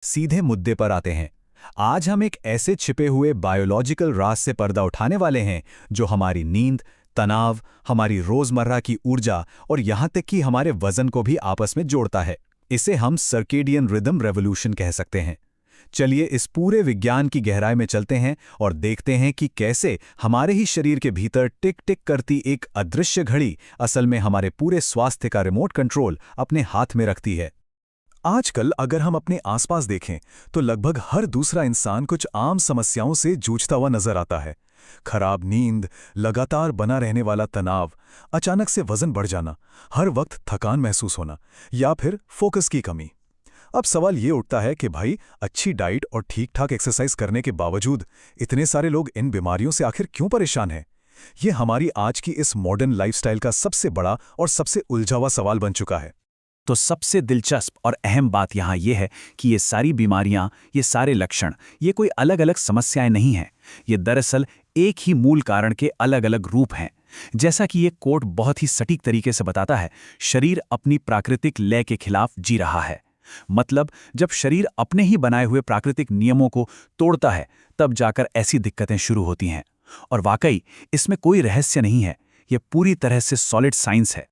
सीधे मुद्दे पर आते हैं। आज हम एक ऐसे छिपे हुए बायोलॉजिकल राज से पर्दा उठाने वाले हैं जो हमारी नींद, तनाव, हमारी रोजमर्रा की ऊर्जा और यहां तक कि हमारे वजन को भी आपस में जोड़ता है। इसे हम सर्केडियन रिदम रेवोल्यूशन कह सकते हैं। चलिए इस पूरे विज्ञान की गहराई में चलते हैं और देखते हैं कि कैसे हमारे ही शरीर के भीतर टिक टिक करती एक अदृश्य घड़ी असल में हमारे पूरे स्वास्थ्य का रिमोट कंट्रोल अपने हाथ में रखती है। आजकल अगर हम अपने आसपास देखें तो लगभग हर दूसरा इंसान कुछ आम समस्याओं से जूझता हुआ नजर आता है। खराब नींद, लगातार बना रहने वाला तनाव, अचानक से वजन बढ़ जाना, हर वक्त थकान महसूस होना या फिर फोकस की कमी। अब सवाल ये उठता है कि भाई, अच्छी डाइट और ठीक ठाक एक्सरसाइज करने के बावजूद इतने सारे लोग इन बीमारियों से आखिर क्यों परेशान हैं? ये हमारी आज की इस मॉडर्न लाइफस्टाइल का सबसे बड़ा और सबसे उलझा हुआ सवाल बन चुका है। तो सबसे दिलचस्प और अहम बात यहाँ ये है कि ये सारी बीमारियाँ, ये सारे लक्षण, ये कोई अलग अलग समस्याएं नहीं हैं। ये दरअसल एक ही मूल कारण के अलग अलग रूप हैं। जैसा कि ये कोट बहुत ही सटीक तरीके से बताता है, शरीर अपनी प्राकृतिक लय के खिलाफ जी रहा है। मतलब जब शरीर अपने ही बनाए हुए प्राकृतिक नियमों को तोड़ता है, तब जाकर ऐसी दिक्कतें शुरू होती हैं। और वाकई इसमें कोई रहस्य नहीं है, ये पूरी तरह से सॉलिड साइंस है।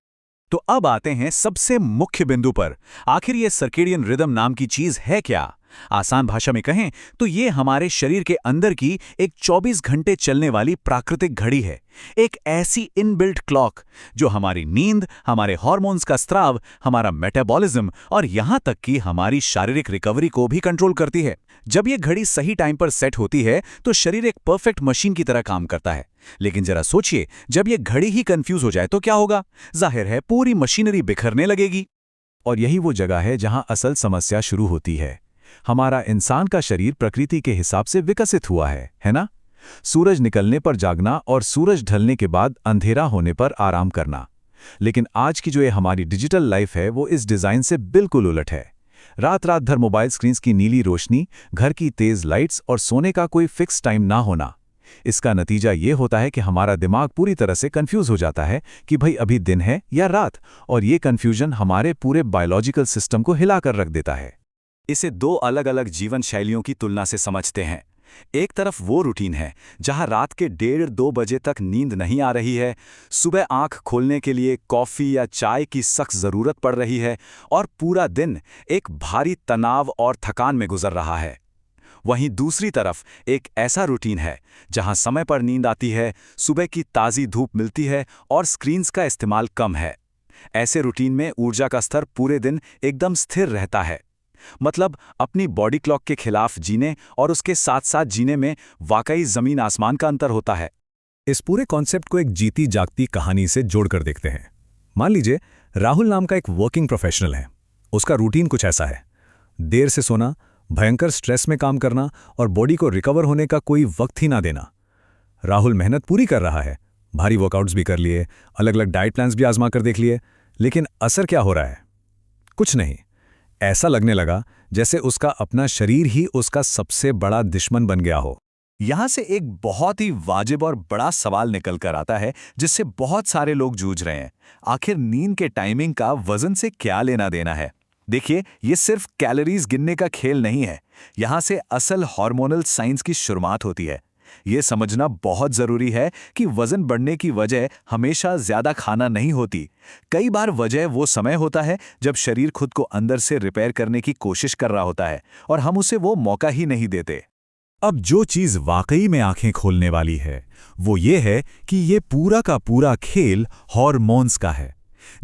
तो अब आते हैं सबसे मुख्य बिंदु पर। आखिर ये सर्केडियन रिदम नाम की चीज है क्या? आसान भाषा में कहें तो ये हमारे शरीर के अंदर की एक 24 घंटे चलने वाली प्राकृतिक घड़ी है। एक ऐसी इनबिल्ट क्लॉक जो हमारी नींद, हमारे हार्मोन्स का स्राव, हमारा मेटाबॉलिज्म और यहां तक कि हमारी शारीरिक रिकवरी को भी कंट्रोल करती है। जब ये घड़ी सही टाइम पर सेट होती है तो शरीर एक परफेक्ट मशीन की तरह काम करता है। लेकिन जरा सोचिए, जब ये घड़ी ही कंफ्यूज हो जाए तो क्या होगा? जाहिर है पूरी मशीनरी बिखरने लगेगी। और यही वो जगह है जहां असल समस्या शुरू होती है। हमारा इंसान का शरीर प्रकृति के हिसाब से विकसित हुआ है ना? सूरज निकलने पर जागना और सूरज ढलने के बाद अंधेरा होने पर आराम करना। लेकिन आज की जो ये हमारी डिजिटल लाइफ है वो इस डिज़ाइन से बिल्कुल उलट है। रात रात भर मोबाइल स्क्रीन्स की नीली रोशनी, घर की तेज लाइट्स और सोने का कोई फिक्स टाइम ना होना। इसका नतीजा ये होता है कि हमारा दिमाग पूरी तरह से कंफ्यूज हो जाता है कि भाई अभी दिन है या रात, और ये कंफ्यूजन हमारे पूरे बायोलॉजिकल सिस्टम को हिलाकर रख देता है। इसे दो अलग अलग जीवन शैलियों की तुलना से समझते हैं। एक तरफ वो रूटीन है जहां रात के 1:30-2 बजे तक नींद नहीं आ रही है, सुबह आंख खोलने के लिए कॉफ़ी या चाय की सख्त ज़रूरत पड़ रही है और पूरा दिन एक भारी तनाव और थकान में गुजर रहा है। वहीं दूसरी तरफ एक ऐसा रूटीन है जहां समय पर नींद आती है, सुबह की ताज़ी धूप मिलती है और स्क्रीन्स का इस्तेमाल कम है। ऐसे रूटीन में ऊर्जा का स्तर पूरे दिन एकदम स्थिर रहता है। मतलब अपनी बॉडी क्लॉक के खिलाफ जीने और उसके साथ साथ जीने में वाकई जमीन आसमान का अंतर होता है। इस पूरे कॉन्सेप्ट को एक जीती जागती कहानी से जोड़कर देखते हैं। मान लीजिए राहुल नाम का एक वर्किंग प्रोफेशनल है। उसका रूटीन कुछ ऐसा है: देर से सोना, भयंकर स्ट्रेस में काम करना और बॉडी को रिकवर होने का कोई वक्त ही ना देना। राहुल मेहनत पूरी कर रहा है, भारी वर्कआउट्स भी कर लिए, अलग अलग डाइट प्लान्स भी आजमा कर देख लिए, लेकिन असर क्या हो रहा है? कुछ नहीं। ऐसा लगने लगा जैसे उसका अपना शरीर ही उसका सबसे बड़ा दुश्मन बन गया हो। यहां से एक बहुत ही वाजिब और बड़ा सवाल निकल कर आता है जिससे बहुत सारे लोग जूझ रहे हैं। आखिर नींद के टाइमिंग का वजन से क्या लेना देना है? देखिए, ये सिर्फ कैलोरीज गिनने का खेल नहीं है। यहां से असल हार्मोनल साइंस की शुरुआत होती है। ये समझना बहुत जरूरी है कि वजन बढ़ने की वजह हमेशा ज्यादा खाना नहीं होती। कई बार वजह वो समय होता है जब शरीर खुद को अंदर से रिपेयर करने की कोशिश कर रहा होता है और हम उसे वो मौका ही नहीं देते। अब जो चीज वाकई में आंखें खोलने वाली है वो ये है कि ये पूरा का पूरा खेल हार्मोन्स का है।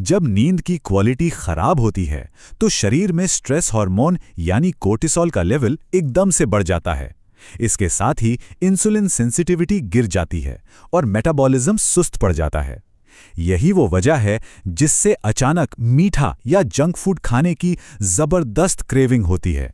जब नींद की क्वालिटी खराब होती है तो शरीर में स्ट्रेस हार्मोन यानी कोर्टिसोल का लेवल एकदम से बढ़ जाता है। इसके साथ ही इंसुलिन सेंसिटिविटी गिर जाती है और मेटाबॉलिज्म सुस्त पड़ जाता है। यही वो वजह है जिससे अचानक मीठा या जंक फूड खाने की जबरदस्त क्रेविंग होती है।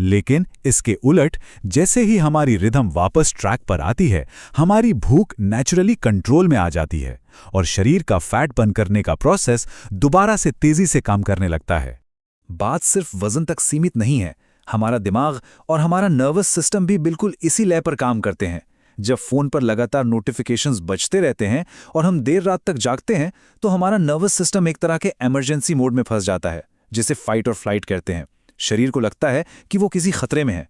लेकिन इसके उलट जैसे ही हमारी रिदम वापस ट्रैक पर आती है, हमारी भूख नेचुरली कंट्रोल में आ जाती है और शरीर का फैट बर्न करने का प्रोसेस दोबारा से तेजी से काम करने लगता है। बात सिर्फ वजन तक सीमित नहीं है। हमारा दिमाग और हमारा नर्वस सिस्टम भी बिल्कुल इसी लय पर काम करते हैं। जब फोन पर लगातार नोटिफिकेशंस बजते रहते हैं और हम देर रात तक जागते हैं तो हमारा नर्वस सिस्टम एक तरह के इमरजेंसी मोड में फंस जाता है, जिसे फाइट और फ्लाइट कहते हैं। शरीर को लगता है कि वो किसी खतरे में है।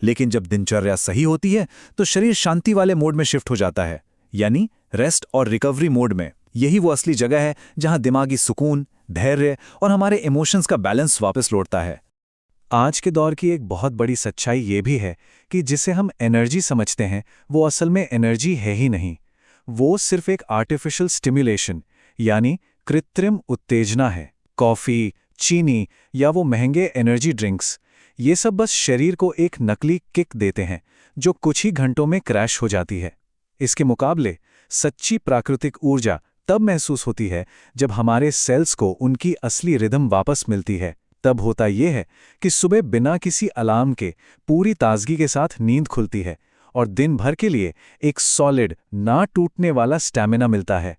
लेकिन जब दिनचर्या सही होती है तो शरीर शांति वाले मोड में शिफ्ट हो जाता है, यानी रेस्ट और रिकवरी मोड में। यही वो असली जगह है जहां दिमागी सुकून, धैर्य और हमारे इमोशंस का बैलेंस वापस लौटता है। आज के दौर की एक बहुत बड़ी सच्चाई ये भी है कि जिसे हम एनर्जी समझते हैं वो असल में एनर्जी है ही नहीं। वो सिर्फ एक आर्टिफिशियल स्टिम्युलेशन यानी कृत्रिम उत्तेजना है। कॉफ़ी, चीनी या वो महंगे एनर्जी ड्रिंक्स, ये सब बस शरीर को एक नकली किक देते हैं जो कुछ ही घंटों में क्रैश हो जाती है। इसके मुकाबले सच्ची प्राकृतिक ऊर्जा तब महसूस होती है जब हमारे सेल्स को उनकी असली रिदम वापस मिलती है। तब होता यह है कि सुबह बिना किसी अलार्म के पूरी ताजगी के साथ नींद खुलती है और दिन भर के लिए एक सॉलिड, ना टूटने वाला स्टैमिना मिलता है।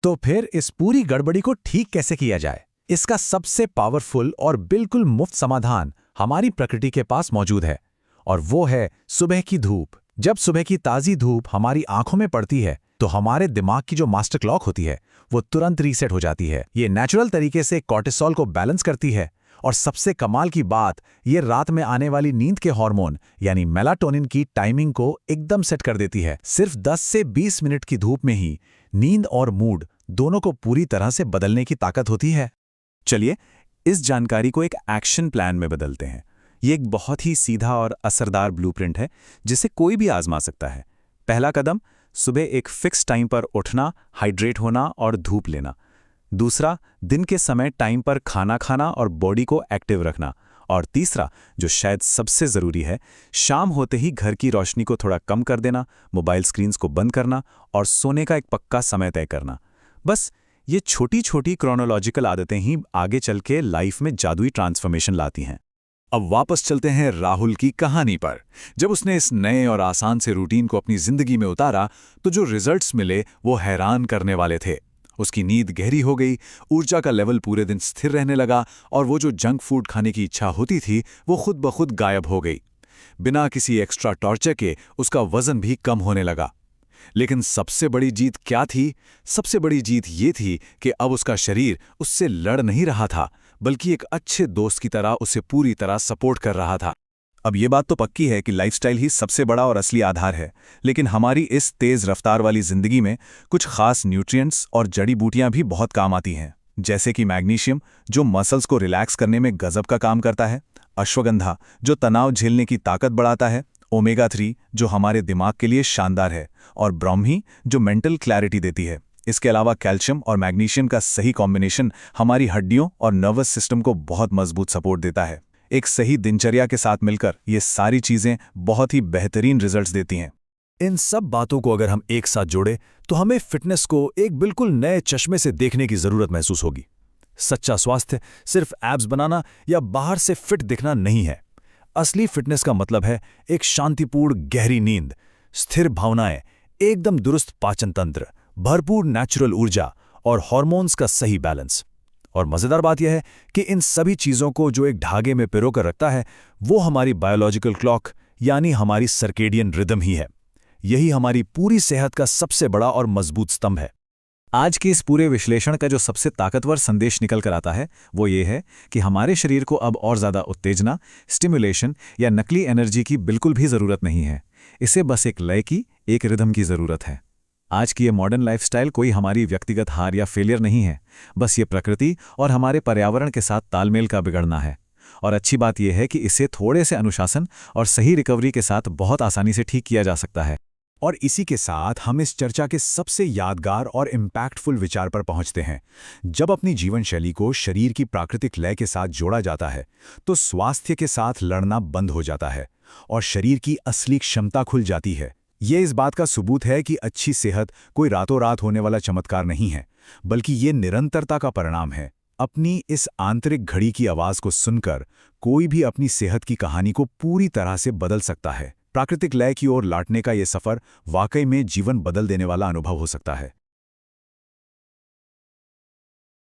तो फिर इस पूरी गड़बड़ी को ठीक कैसे किया जाए? इसका सबसे पावरफुल और बिल्कुल मुफ्त समाधान हमारी प्रकृति के पास मौजूद है, और वो है सुबह की धूप। जब सुबह की ताज़ी धूप हमारी आंखों में पड़ती है तो हमारे दिमाग की जो मास्टर क्लॉक होती है वो तुरंत रीसेट हो जाती है। ये नेचुरल तरीके से कॉर्टिसोल को बैलेंस करती है, और सबसे कमाल की बात, ये रात में आने वाली नींद के हार्मोन यानी मेलाटोनिन की टाइमिंग को एकदम सेट कर देती है। सिर्फ 10 से 20 मिनट की धूप में ही नींद और मूड दोनों को पूरी तरह से बदलने की ताकत होती है। चलिए इस जानकारी को एक एक्शन प्लान में बदलते हैं। ये एक बहुत ही सीधा और असरदार ब्लूप्रिंट है जिसे कोई भी आजमा सकता है। पहला कदम, सुबह एक फिक्स टाइम पर उठना, हाइड्रेट होना और धूप लेना। दूसरा, दिन के समय टाइम पर खाना खाना और बॉडी को एक्टिव रखना। और तीसरा, जो शायद सबसे ज़रूरी है, शाम होते ही घर की रोशनी को थोड़ा कम कर देना, मोबाइल स्क्रीन्स को बंद करना और सोने का एक पक्का समय तय करना। बस ये छोटी छोटी क्रोनोलॉजिकल आदतें ही आगे चल के लाइफ में जादुई ट्रांसफॉर्मेशन लाती हैं। अब वापस चलते हैं राहुल की कहानी पर। जब उसने इस नए और आसान से रूटीन को अपनी जिंदगी में उतारा तो जो रिजल्ट्स मिले वो हैरान करने वाले थे। उसकी नींद गहरी हो गई, ऊर्जा का लेवल पूरे दिन स्थिर रहने लगा और वो जो जंक फूड खाने की इच्छा होती थी वो खुद ब खुद गायब हो गई। बिना किसी एक्स्ट्रा टॉर्चर के उसका वजन भी कम होने लगा। लेकिन सबसे बड़ी जीत क्या थी? सबसे बड़ी जीत ये थी कि अब उसका शरीर उससे लड़ नहीं रहा था, बल्कि एक अच्छे दोस्त की तरह उसे पूरी तरह सपोर्ट कर रहा था। अब ये बात तो पक्की है कि लाइफस्टाइल ही सबसे बड़ा और असली आधार है, लेकिन हमारी इस तेज रफ्तार वाली जिंदगी में कुछ खास न्यूट्रिएंट्स और जड़ी बूटियां भी बहुत काम आती हैं। जैसे कि मैग्नीशियम, जो मसल्स को रिलैक्स करने में गजब का काम करता है, अश्वगंधा, जो तनाव झेलने की ताकत बढ़ाता है, ओमेगा 3, जो हमारे दिमाग के लिए शानदार है, और ब्रोम्ही, जो मेंटल क्लैरिटी देती है। इसके अलावा कैल्शियम और मैग्नीशियम का सही कॉम्बिनेशन हमारी हड्डियों और नर्वस सिस्टम को बहुत मजबूत सपोर्ट देता है। एक सही दिनचर्या के साथ मिलकर ये सारी चीजें बहुत ही बेहतरीन रिजल्ट्स देती हैं। इन सब बातों को अगर हम एक साथ जोड़ें तो हमें फिटनेस को एक बिल्कुल नए चश्मे से देखने की जरूरत महसूस होगी। सच्चा स्वास्थ्य सिर्फ एब्स बनाना या बाहर से फिट दिखना नहीं है। असली फिटनेस का मतलब है एक शांतिपूर्ण गहरी नींद, स्थिर भावनाएं, एकदम दुरुस्त पाचन तंत्र, भरपूर नेचुरल ऊर्जा और हार्मोन्स का सही बैलेंस। और मजेदार बात यह है कि इन सभी चीजों को जो एक धागे में पिरोकर रखता है वो हमारी बायोलॉजिकल क्लॉक यानी हमारी सर्केडियन रिदम ही है। यही हमारी पूरी सेहत का सबसे बड़ा और मजबूत स्तंभ है। आज के इस पूरे विश्लेषण का जो सबसे ताकतवर संदेश निकल कर आता है वो ये है कि हमारे शरीर को अब और ज़्यादा उत्तेजना, स्टिमुलेशन या नकली एनर्जी की बिल्कुल भी ज़रूरत नहीं है। इसे बस एक लय की, एक रिदम की ज़रूरत है। आज की ये मॉडर्न लाइफस्टाइल कोई हमारी व्यक्तिगत हार या फेलियर नहीं है, बस ये प्रकृति और हमारे पर्यावरण के साथ तालमेल का बिगड़ना है। और अच्छी बात यह है कि इसे थोड़े से अनुशासन और सही रिकवरी के साथ बहुत आसानी से ठीक किया जा सकता है। और इसी के साथ हम इस चर्चा के सबसे यादगार और इम्पैक्टफुल विचार पर पहुंचते हैं। जब अपनी जीवन शैली को शरीर की प्राकृतिक लय के साथ जोड़ा जाता है तो स्वास्थ्य के साथ लड़ना बंद हो जाता है और शरीर की असली क्षमता खुल जाती है। ये इस बात का सबूत है कि अच्छी सेहत कोई रातों रात होने वाला चमत्कार नहीं है, बल्कि ये निरंतरता का परिणाम है। अपनी इस आंतरिक घड़ी की आवाज़ को सुनकर कोई भी अपनी सेहत की कहानी को पूरी तरह से बदल सकता है। प्राकृतिक लय की ओर लौटने का ये सफ़र वाकई में जीवन बदल देने वाला अनुभव हो सकता है।